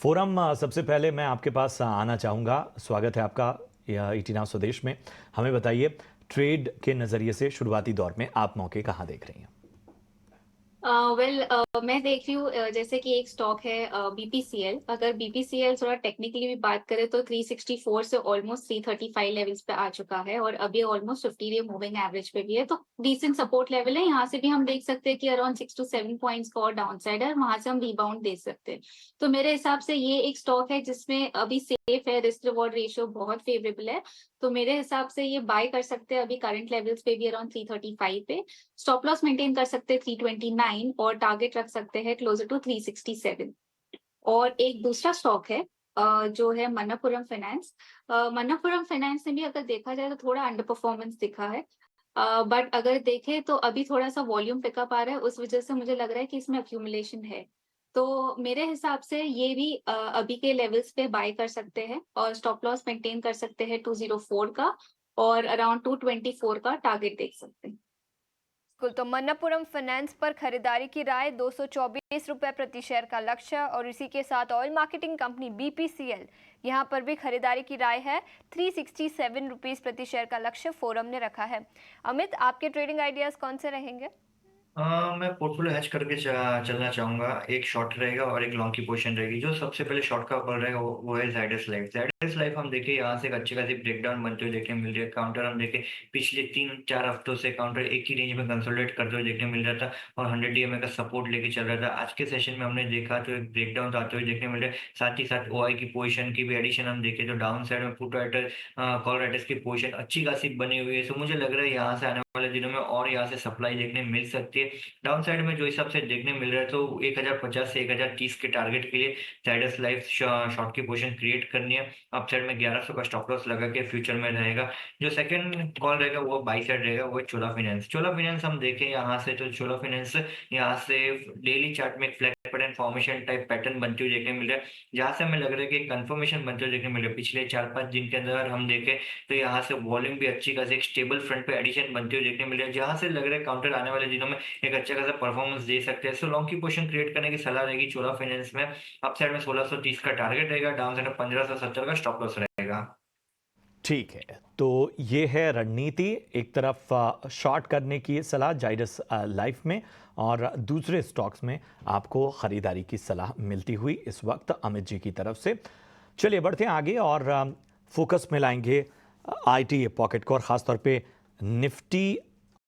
Forum सबसे पहले मैं आपके पास आना चाहूँगा। स्वागत है आपका ईटी नाउ स्वदेश में। हमें बताइए, ट्रेड के नज़रिए से शुरुआती दौर में आप मौके कहाँ देख रही हैं? मैं देख रही हूँ जैसे कि एक स्टॉक है बीपीसीएल। अगर बीपीसीएल थोड़ा टेक्निकली भी बात करें तो 364 से ऑलमोस्ट 335 लेवल्स पे आ चुका है और अभी ऑलमोस्ट 50 डे मूविंग एवरेज पे भी है, तो डिसेंट सपोर्ट लेवल है। यहाँ से भी हम देख सकते हैं कि अराउंड 6 to 7 पॉइंट्स का और डाउन साइड है, वहां से हम रिबाउंड दे सकते हैं। तो मेरे हिसाब से ये एक स्टॉक है जिसमें अभी सेफ है, रिस्क रिवॉर्ड रेशियो बहुत फेवरेबल है। तो मेरे हिसाब से ये बाय कर सकते हैं अभी करंट लेवल्स पे भी अराउंड 335 पे। स्टॉप लॉस मेंटेन कर सकते हैं 329 और टारगेट रख सकते हैं क्लोजर टू 367। और एक दूसरा स्टॉक है जो है मन्नापुरम फाइनेंस। मन्नापुरम फाइनेंस ने भी अगर देखा जाए तो थोड़ा अंडर परफॉर्मेंस दिखा है, बट अगर देखें तो अभी थोड़ा सा वॉल्यूम पिकअप आ रहा है, उस वजह से मुझे लग रहा है कि इसमें अक्यूमुलेशन है। तो मेरे हिसाब से ये भी अभी के लेवल्स पे बाय कर सकते हैं और स्टॉप लॉस मेंटेन कर सकते हैं 204 का और अराउंड 224 का टारगेट देख सकते हैं। बिल्कुल, तो मन्नापुरम फाइनेंस पर खरीदारी की राय 224 रुपए प्रति शेयर का लक्ष्य, और इसी के साथ ऑयल मार्केटिंग कंपनी बीपीसीएल, यहां पर भी खरीदारी की राय है 367 रुपीज प्रति शेयर का लक्ष्य फोरम ने रखा है। अमित, आपके ट्रेडिंग आइडियाज कौन से रहेंगे? मैं पोर्टफोलियो हैच करके चलना चाहूंगा। एक शॉर्ट रहेगा और एक लॉन्ग की पोजीशन रहेगी। जो सबसे पहले शॉर्ट का कॉल रहेगा वो है जायडस लाइफ। जायडस लाइफ हम देखें यहाँ से एक अच्छी खासी ब्रेकडाउन बनते हुए देखने मिल रही है। काउंटर हम देखें पिछले 3-4 हफ्तों से काउंटर एक ही रेंज में कंसोलिडेट करते हुए देखने मिल रहा था और 100 ईएमए का सपोर्ट लेके चल रहा था। आज के सेशन में हमने देखा तो एक ब्रेकडाउन आते हुए देखने मिल रहा है। साथ ही साथ ओआई की पोजीशन की भी एडिशन हम देखें तो डाउन साइड में पुट राइटर कॉल राइटर्स की पोजीशन अच्छी खासी बनी हुई है। तो मुझे लग रहा है यहाँ से आने वाले दिनों में और यहाँ से सप्लाई देखने मिल सकती है। डाउन साइड में जो हिसाब से देखने मिल रहा है तो 1050 से 1030 के टारगेट के लिए जायडस लाइफ शॉर्ट की पोजीशन क्रिएट करनी है। अप साइड में 1100 का स्टॉप लॉस लगा के फ्यूचर में रहेगा। जो सेकंड कॉल रहेगा वो बाई साइड रहेगा, वो चोला फाइनेंस। चोला फाइनेंस हम देखें यहाँ से तो चोला फाइनेंस यहाँ से डेली चार्ट में एक flat pattern formation type pattern बनते हुए देखने मिल रहा है, जहां से हमें लग रहा है कि कंफर्मेशन बनते हुए देखने मिल रहा है। पिछले 4-5 दिन के अंदर हम देखें तो यहाँ से वॉल्यूम भी अच्छी खासी एक स्टेबल फ्रंट पे एडिशन बनते हुए देखने मिल रहा है, जहां से लग रहा है काउंटर आने वाले दिनों में एक अच्छा खासा परफॉर्मेंस दे सकते हैं। सो लॉन्ग की पोजीशन क्रिएट करने की सलाह रहेगी चोला फाइनेंस में। अप साइड में 1630 का टारगेट रहेगा, डाउन साइड में 1570 का स्टॉप लॉस रहेगा। ठीक है, तो ये है रणनीति। एक तरफ शॉर्ट करने की सलाह जायडस लाइफ में और दूसरे स्टॉक्स में आपको खरीदारी की सलाह मिलती हुई इस वक्त अमित जी की तरफ से। चलिए बढ़ते हैं आगे और फोकस में लाएंगे आईटी पॉकेट को, और ख़ासतौर पे निफ्टी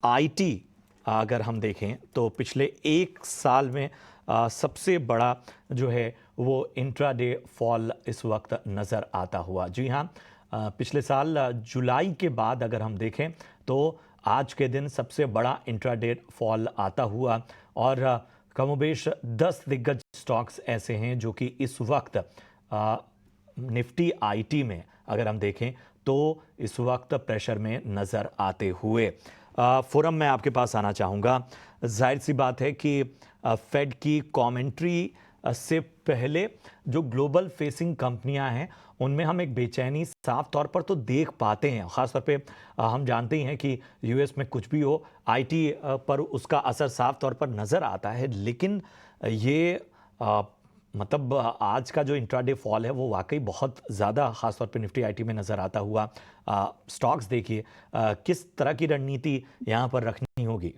आईटी। अगर हम देखें तो पिछले एक साल में सबसे बड़ा जो है वो इंट्राडे फॉल इस वक्त नज़र आता हुआ। जी हाँ, पिछले साल जुलाई के बाद अगर हम देखें तो आज के दिन सबसे बड़ा इंट्राडे फॉल आता हुआ, और कमोबेश 10 दिग्गज स्टॉक्स ऐसे हैं जो कि इस वक्त निफ्टी आईटी में अगर हम देखें तो इस वक्त प्रेशर में नज़र आते हुए। फोरम में आपके पास आना चाहूँगा। जाहिर सी बात है कि फेड की कमेंट्री से पहले जो ग्लोबल फेसिंग कंपनियां हैं उनमें हम एक बेचैनी साफ तौर पर तो देख पाते हैं। ख़ासतौर पे हम जानते ही हैं कि यूएस में कुछ भी हो, आईटी पर उसका असर साफ तौर पर नज़र आता है। लेकिन ये मतलब आज का जो इंट्राडे फॉल है वो वाकई बहुत ज़्यादा ख़ासतौर पे निफ्टी आईटी में नज़र आता हुआ। स्टॉक्स देखिए, किस तरह की रणनीति यहाँ पर रखनी होगी?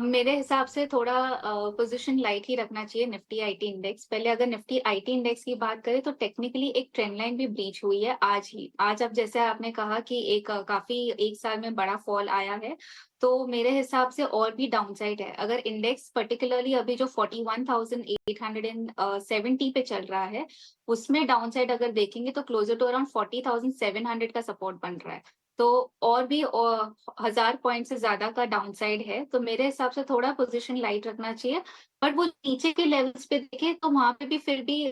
मेरे हिसाब से थोड़ा पोजीशन लाइट ही रखना चाहिए निफ्टी आईटी इंडेक्स। पहले अगर निफ्टी आईटी इंडेक्स की बात करें तो टेक्निकली एक ट्रेंड लाइन भी ब्रीच हुई है आज ही। आज अब जैसे आपने कहा कि एक काफी एक साल में बड़ा फॉल आया है, तो मेरे हिसाब से और भी डाउनसाइड है। अगर इंडेक्स पर्टिकुलरली अभी जो 41,870 पे चल रहा है उसमें डाउनसाइड अगर देखेंगे तो क्लोजर टू अराउंड 40,700 का सपोर्ट बन रहा है। तो और भी 1000 पॉइंट से ज्यादा का डाउनसाइड है, तो मेरे हिसाब से थोड़ा पोजीशन लाइट रखना चाहिए। बट वो नीचे के लेवल्स पे देखें तो वहां पे भी फिर भी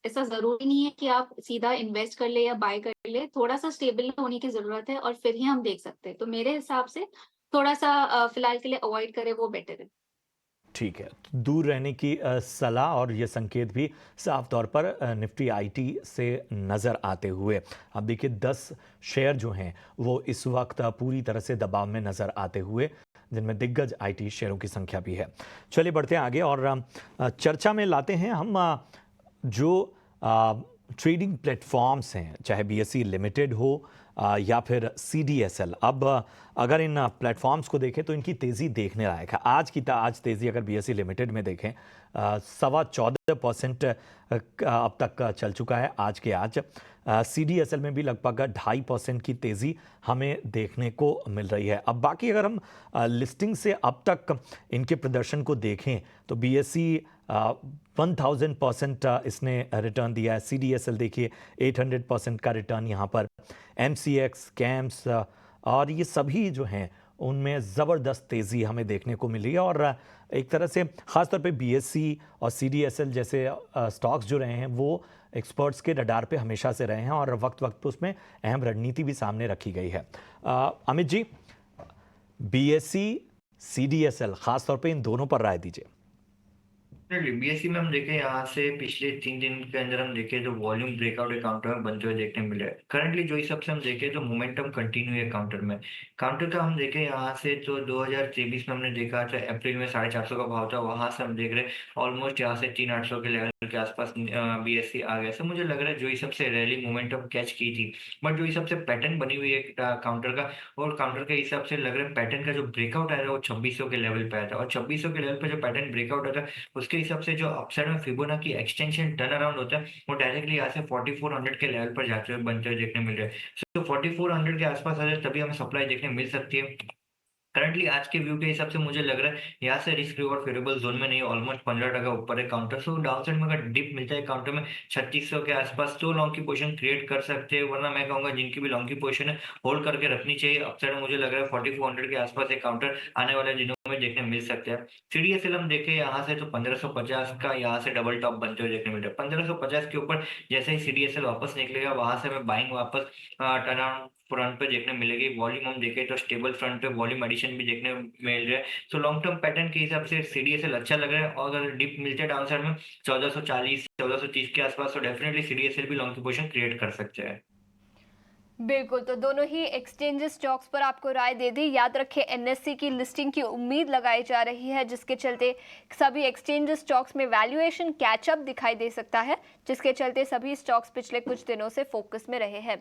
ऐसा जरूरी नहीं है कि आप सीधा इन्वेस्ट कर ले या बाय कर ले। थोड़ा सा स्टेबल होने की जरूरत है और फिर ही हम देख सकते हैं। तो मेरे हिसाब से थोड़ा सा फिलहाल के लिए अवॉइड करें, वो बेटर है। ठीक है, तो दूर रहने की सलाह और ये संकेत भी साफ तौर पर निफ्टी आईटी से नज़र आते हुए। अब देखिए 10 शेयर जो हैं वो इस वक्त पूरी तरह से दबाव में नज़र आते हुए, जिनमें दिग्गज आईटी शेयरों की संख्या भी है। चलिए बढ़ते हैं आगे और चर्चा में लाते हैं हम जो ट्रेडिंग प्लेटफॉर्म्स हैं, चाहे बीएसई लिमिटेड हो या फिर सीडीएसएल, अब अगर इन प्लेटफॉर्म्स को देखें तो इनकी तेज़ी देखने लायक है। आज तेज़ी अगर बीएसई लिमिटेड में देखें 14.25% अब तक चल चुका है आज के आज। सीडीएसएल में भी लगभग 2.5% की तेज़ी हमें देखने को मिल रही है। अब बाकी अगर हम लिस्टिंग से अब तक इनके प्रदर्शन को देखें तो बीएसई 1000% इसने रिटर्न दिया है। सीडीएसएल देखिए 800% का रिटर्न यहाँ पर। एमसीएक्स, कैम्स और ये सभी जो हैं उनमें ज़बरदस्त तेज़ी हमें देखने को मिली है। और एक तरह से ख़ासतौर पे बीएसई और सीडीएसएल जैसे स्टॉक्स जो रहे हैं वो एक्सपर्ट्स के रडार पे हमेशा से रहे हैं और वक्त वक्त पे उसमें अहम रणनीति भी सामने रखी गई है। अमित जी, बीएसई, सीडीएसएल ख़ासतौर पे इन दोनों पर राय दीजिए। बीएससी में हम देखें यहाँ से पिछले 3 दिन के अंदर हम देखें तो वॉल्यूम ब्रेकआउट एक काउंटर में बनते हुए देखने मिले। करंटली जो हिसाब से हम देखें तो मोमेंटम कंटिन्यू है काउंटर में। काउंटर का हम देखें यहाँ से तो 2023 में हमने देखा था अप्रैल में 450 का भाव था, वहां से हम देख रहे ऑलमोस्ट यहाँ से 3800 के लेवल के आसपास बीएससी आ गया। मुझे लग रहा है जो हिसाब से रैली मोमेंटम कैच की थी, बट जो हिसाब से पैटर्न बनी हुई है काउंटर का, और काउंटर के हिसाब से लग रहा है पैटर्न का जो ब्रेकआउट आया था वो 2600 के लेवल पे आया था, और 2600 के लेवल पे जो पैटर्न ब्रेकआउट आया था उसके हिसाब से जो अपसाइड में फिबोनाची एक्सटेंशन टर्न अराउंड होता है वो डायरेक्टली यहाँ से 4400 के लेवल पर जाते हुए बनते हुए देखने मिल रहे हैं। तो 4400 के आसपास आ जाए तभी हमें सप्लाई देखने मिल सकती है। करंटली आज के व्यू के हिसाब से मुझे लग रहा है यहाँ से रिस्क रिवॉर्ड फेवरेबल जोन में नहीं, ऑलमोस्ट 15% ऊपर है काउंटर। सो डाउन साइड में अगर डिप मिलता है काउंटर में 3600 के आसपास तो लॉन्ग की पोजीशन क्रिएट कर सकते हैं, वरना मैं कहूंगा जिनकी भी लॉन्ग की पोजीशन है होल्ड करके रखनी चाहिए। अपसाइड में मुझे लग रहा है 4400 के आसपास एक काउंटर आने वाले दिनों में देखने मिल सकते हैं। सीडीएसएल हम देखें यहाँ से तो 1550 का यहाँ से डबल टॉप बनते हुए देखने मिल रहा है। 1550 के ऊपर जैसे ही सीडीएसएल वापस निकलेगा वहां से हमें बाइंग वापस टर्न अराउंड फ्रंट पे देखने मिलेगी। वॉल्यूम हम देखें तो स्टेबल फ्रंट पे वॉल्यूम एडिशन भी देखने मिल रहा है। तो लॉन्ग टर्म पैटर्न के हिसाब से सीडीएसएल अच्छा लग रहा है, और अगर डिप मिलते हैं डाउन साइड में 1440 1430 के आसपास तो डेफिनेटली सीडीएसएल भी लॉन्ग की पोजीशन क्रिएट कर सकते हैं। बिल्कुल, तो दोनों ही एक्सचेंजेस स्टॉक्स पर आपको राय दे दी। याद रखें एनएससी की लिस्टिंग की उम्मीद लगाई जा रही है, जिसके चलते सभी एक्सचेंजेस स्टॉक्स में वैल्यूएशन कैचअप दिखाई दे सकता है, जिसके चलते सभी स्टॉक्स पिछले कुछ दिनों से फोकस में रहे हैं।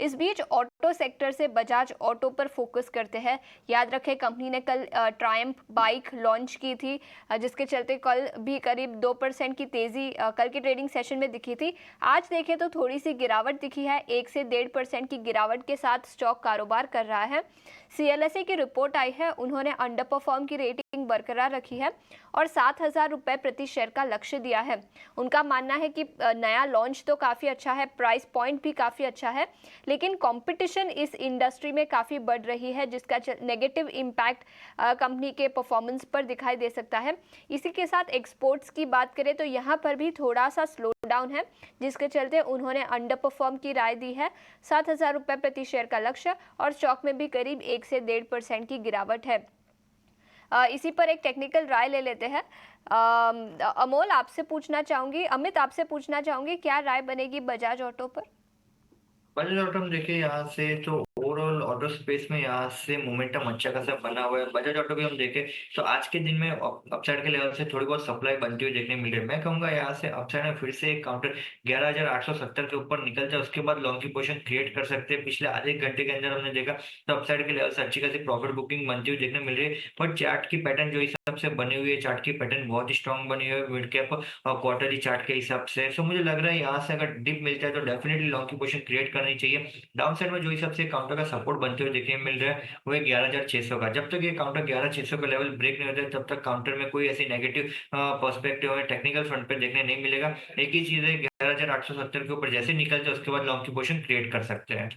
इस बीच ऑटो सेक्टर से बजाज ऑटो पर फोकस करते हैं। याद रखें कंपनी ने कल ट्रायम्फ बाइक लॉन्च की थी, जिसके चलते कल भी करीब 2% की तेज़ी कल की ट्रेडिंग सेशन में दिखी थी। आज देखें तो थोड़ी सी गिरावट दिखी है, 1 से 1.5% की गिरावट के साथ स्टॉक कारोबार कर रहा है। सीएलएसए की रिपोर्ट आई है, उन्होंने अंडर परफॉर्म की रेटिंग बरकरार रखी है और 7,000 रुपये प्रति शेयर का लक्ष्य दिया है। उनका मानना है कि नया लॉन्च तो काफ़ी अच्छा है, प्राइस पॉइंट भी काफ़ी अच्छा है, लेकिन कंपटीशन इस इंडस्ट्री में काफ़ी बढ़ रही है, जिसका नेगेटिव इम्पैक्ट कंपनी के परफॉर्मेंस पर दिखाई दे सकता है। इसी के साथ एक्सपोर्ट्स की बात करें तो यहाँ पर भी थोड़ा सा स्लो डाउन है, जिसके चलते उन्होंने अंडर परफॉर्म की राय दी है। 7,000 रुपये प्रति शेयर का लक्ष्य, और स्टॉक में भी करीब 1 से 1.5% की गिरावट है। इसी पर एक टेक्निकल राय ले लेते हैं। अमोल आपसे पूछना चाहूंगी, अमित आपसे पूछना चाहूंगी, क्या राय बनेगी बजाज ऑटो पर? बजाज ऑटो हम देखें यहाँ से तो ओवरऑल ऑटो स्पेस में यहाँ से मोमेंटम अच्छा खासा बना हुआ है। बजाज ऑटो भी हम देखें तो आज के दिन में अपसाइड के लेवल से थोड़ी बहुत सप्लाई बनती हुई देखने मिल रही है। मैं कहूंगा यहाँ से अपसाइड में फिर से एक काउंटर 11,870 के ऊपर निकल जाए, उसके बाद लॉन्ग की पोजीशन क्रिएट कर सकते हैं। पिछले आधे घंटे के अंदर हमने देखा तो अपसाइड के लेवल से अच्छी खासी प्रॉफिट बुकिंग बनती हुई देखने मिल रही है। बट चार्ट की पैटर्न जो हिसाब से बनी हुई है, चार्ट की पैटर्न बहुत ही स्ट्रॉन्ग बनी हुई है मिड कैप और क्वार्टरली चार्ट के हिसाब से। सो मुझे लग रहा है यहाँ से अगर डिप मिलता है तो डेफिनेटली लॉन्ग की पोजीशन क्रिएट करनी चाहिए। डाउन साइड में जो हिसाब से काउंटर का सपोर्ट बनते हुए देखने मिल रहा है वो है 11,600 का। जब तक ये काउंटर 11,600 का लेवल ब्रेक नहीं होता है तब तक काउंटर में कोई ऐसी नेगेटिव पर्सपेक्टिव हमें टेक्निकल फ्रंट पे देखने नहीं मिलेगा। एक ही चीज है 11,870 के ऊपर जैसे निकल जाए उसके बाद लॉन्ग की पोजीशन क्रिएट कर सकते हैं।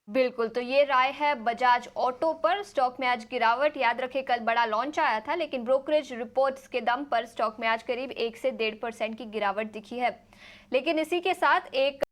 बिल्कुल, तो ये राय है बजाज ऑटो पर। स्टॉक में आज गिरावट, याद रखें कल बड़ा लॉन्च आया था, लेकिन ब्रोकरेज रिपोर्ट्स के दम पर स्टॉक में आज करीब 1 से 1.5% की गिरावट दिखी है। लेकिन इसी के साथ एक